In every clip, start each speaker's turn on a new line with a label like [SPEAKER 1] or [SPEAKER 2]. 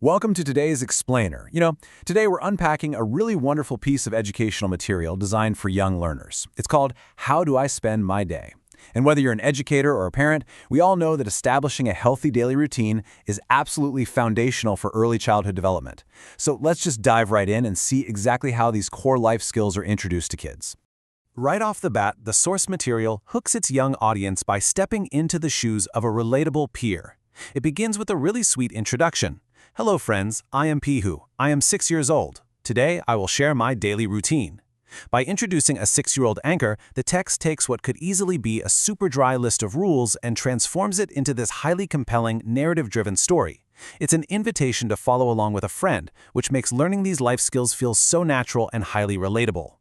[SPEAKER 1] Welcome to today's Explainer. Today we're unpacking a really wonderful piece of educational material designed for young learners. It's called How Do I Spend My Day? And whether you're an educator or a parent, we all know that establishing a healthy daily routine is absolutely foundational for early childhood development. So let's just dive right in and see exactly how these core life skills are introduced to kids. Right off the bat, the source material hooks its young audience by stepping into the shoes of a relatable peer. It begins with a really sweet introduction. Hello friends, I am Pihu. I am 6 years old. Today I will share my daily routine. By introducing a 6-year-old anchor, the text takes what could easily be a super dry list of rules and transforms it into this highly compelling, narrative-driven story. It's an invitation to follow along with a friend, which makes learning these life skills feel so natural and highly relatable.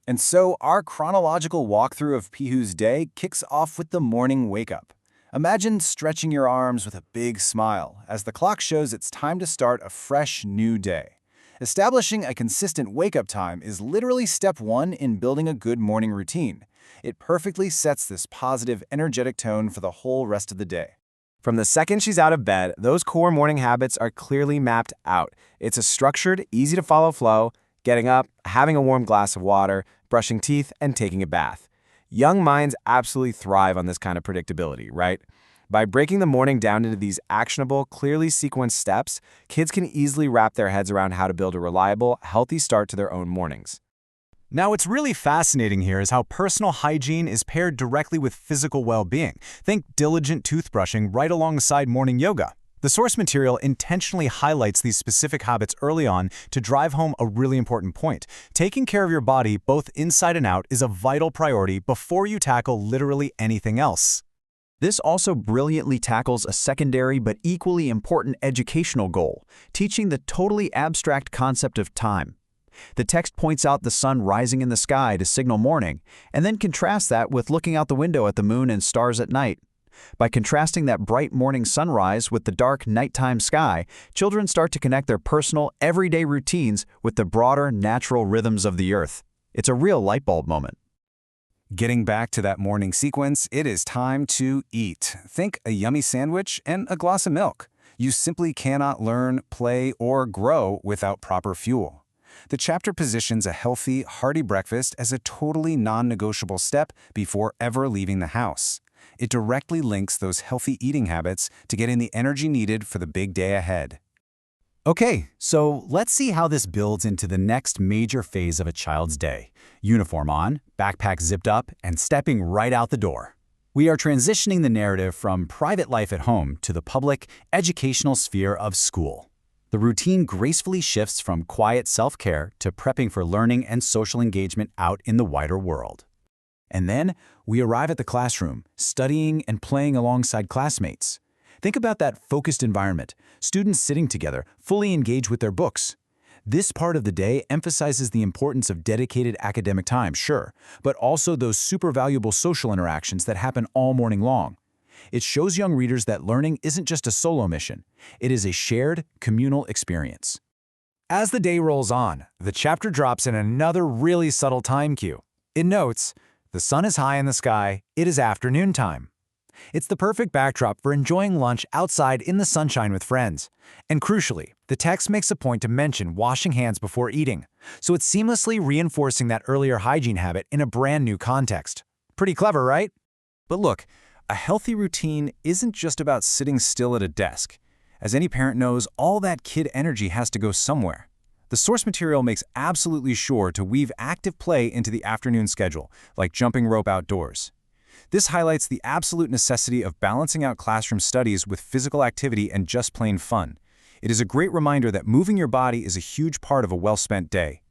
[SPEAKER 1] And so our chronological walkthrough of Pihu's day kicks off with the morning wake-up. Imagine stretching your arms with a big smile as the clock shows it's time to start a fresh new day. Establishing a consistent wake-up time is literally step one in building a good morning routine. It perfectly sets this positive, energetic tone for the whole rest of the day. From the second she's out of bed, those core morning habits are clearly mapped out. It's a structured, easy-to-follow flow: getting up, having a warm glass of water, brushing teeth, and taking a bath. Young minds absolutely thrive on this kind of predictability, right? By breaking the morning down into these actionable, clearly sequenced steps, kids can easily wrap their heads around how to build a reliable, healthy start to their own mornings. Now, what's really fascinating here is how personal hygiene is paired directly with physical well-being. Think diligent toothbrushing right alongside morning yoga. The source material intentionally highlights these specific habits early on to drive home a really important point. Taking care of your body, both inside and out, is a vital priority before you tackle literally anything else. This also brilliantly tackles a secondary but equally important educational goal: teaching the totally abstract concept of time. The text points out the sun rising in the sky to signal morning, and then contrasts that with looking out the window at the moon and stars at night. By contrasting that bright morning sunrise with the dark nighttime sky, children start to connect their personal, everyday routines with the broader, natural rhythms of the earth. It's a real light bulb moment. Getting back to that morning sequence, it is time to eat. Think a yummy sandwich and a glass of milk. You simply cannot learn, play, or grow without proper fuel. The chapter positions a healthy, hearty breakfast as a totally non-negotiable step before ever leaving the house. It directly links those healthy eating habits to getting the energy needed for the big day ahead. Okay, so let's see how this builds into the next major phase of a child's day. Uniform on, backpack zipped up, and stepping right out the door. We are transitioning the narrative from private life at home to the public, educational sphere of school. The routine gracefully shifts from quiet self-care to prepping for learning and social engagement out in the wider world. And then we arrive at the classroom, studying and playing alongside classmates. Think about that focused environment, students sitting together, fully engaged with their books. This part of the day emphasizes the importance of dedicated academic time, sure, but also those super valuable social interactions that happen all morning long. It shows young readers that learning isn't just a solo mission. It is a shared, communal experience. As the day rolls on, the chapter drops in another really subtle time cue. It notes, the sun is high in the sky, it is afternoon time. It's the perfect backdrop for enjoying lunch outside in the sunshine with friends. And crucially, the text makes a point to mention washing hands before eating, so it's seamlessly reinforcing that earlier hygiene habit in a brand new context. Pretty clever, right? But look, a healthy routine isn't just about sitting still at a desk. As any parent knows, all that kid energy has to go somewhere. The source material makes absolutely sure to weave active play into the afternoon schedule, like jumping rope outdoors. This highlights the absolute necessity of balancing out classroom studies with physical activity and just plain fun. It is a great reminder that moving your body is a huge part of a well-spent day.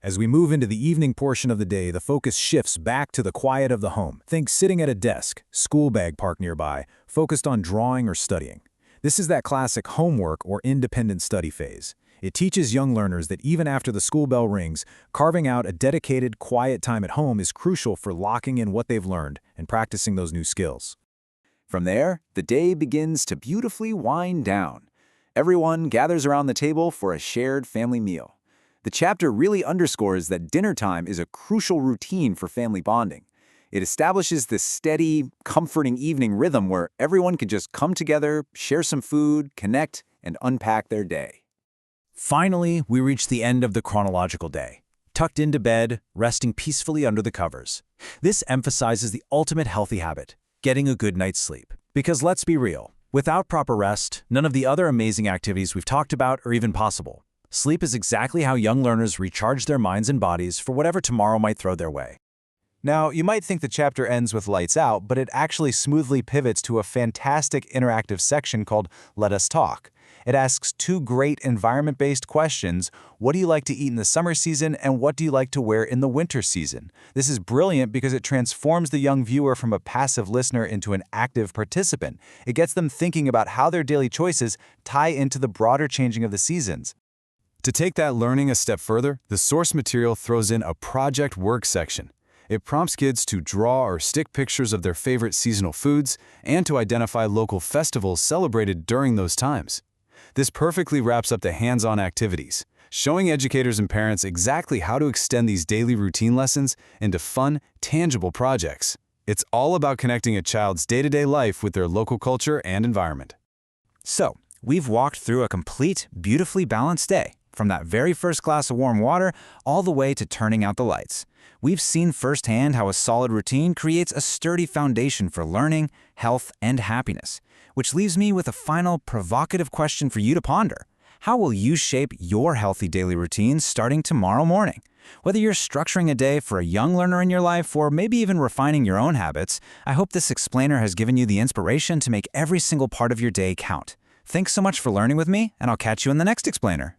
[SPEAKER 1] As we move into the evening portion of the day, the focus shifts back to the quiet of the home. Think sitting at a desk, school bag parked nearby, focused on drawing or studying. This is that classic homework or independent study phase. It teaches young learners that even after the school bell rings, carving out a dedicated, quiet time at home is crucial for locking in what they've learned and practicing those new skills. From there, the day begins to beautifully wind down. Everyone gathers around the table for a shared family meal. The chapter really underscores that dinner time is a crucial routine for family bonding. It establishes this steady, comforting evening rhythm where everyone can just come together, share some food, connect,
[SPEAKER 2] and unpack their day.
[SPEAKER 1] Finally, we reach the end of the chronological day, tucked into bed, resting peacefully under the covers. This emphasizes the ultimate healthy habit, getting a good night's sleep. Because let's be real, without proper rest, none of the other amazing activities we've talked about are even possible. Sleep is exactly how young learners recharge their minds and bodies for whatever tomorrow might throw their way.
[SPEAKER 3] Now, you might think the chapter ends with lights out, but it actually smoothly pivots to a fantastic interactive section called Let Us Talk. It asks two great environment-based questions: what do you like to eat in the summer season, and what do you like to wear in the winter season? This is brilliant because it transforms the young viewer from a passive listener into an active participant. It gets them thinking about how their daily choices tie into the broader changing of the seasons.
[SPEAKER 1] To take that learning a step further, the source material throws in a project work section. It prompts kids to draw or stick pictures of their favorite seasonal foods and to identify local festivals celebrated during those times. This perfectly wraps up the hands-on activities, showing educators and parents exactly how to extend these daily routine lessons into fun, tangible projects. It's all about connecting a child's day-to-day life with their local culture and environment.
[SPEAKER 4] So, we've walked through a complete, beautifully balanced day, from that very first glass of warm water all the way to turning out the lights. We've seen firsthand how a solid routine creates a sturdy foundation for learning, health, and happiness. Which leaves me with a final provocative question for you to ponder. How will you shape your healthy daily routines starting tomorrow morning? Whether you're structuring a day for a young learner in your life or maybe even refining your own habits, I hope this explainer has given you the inspiration to make every single part of your day count. Thanks so much for learning with me, and I'll catch you in the next explainer.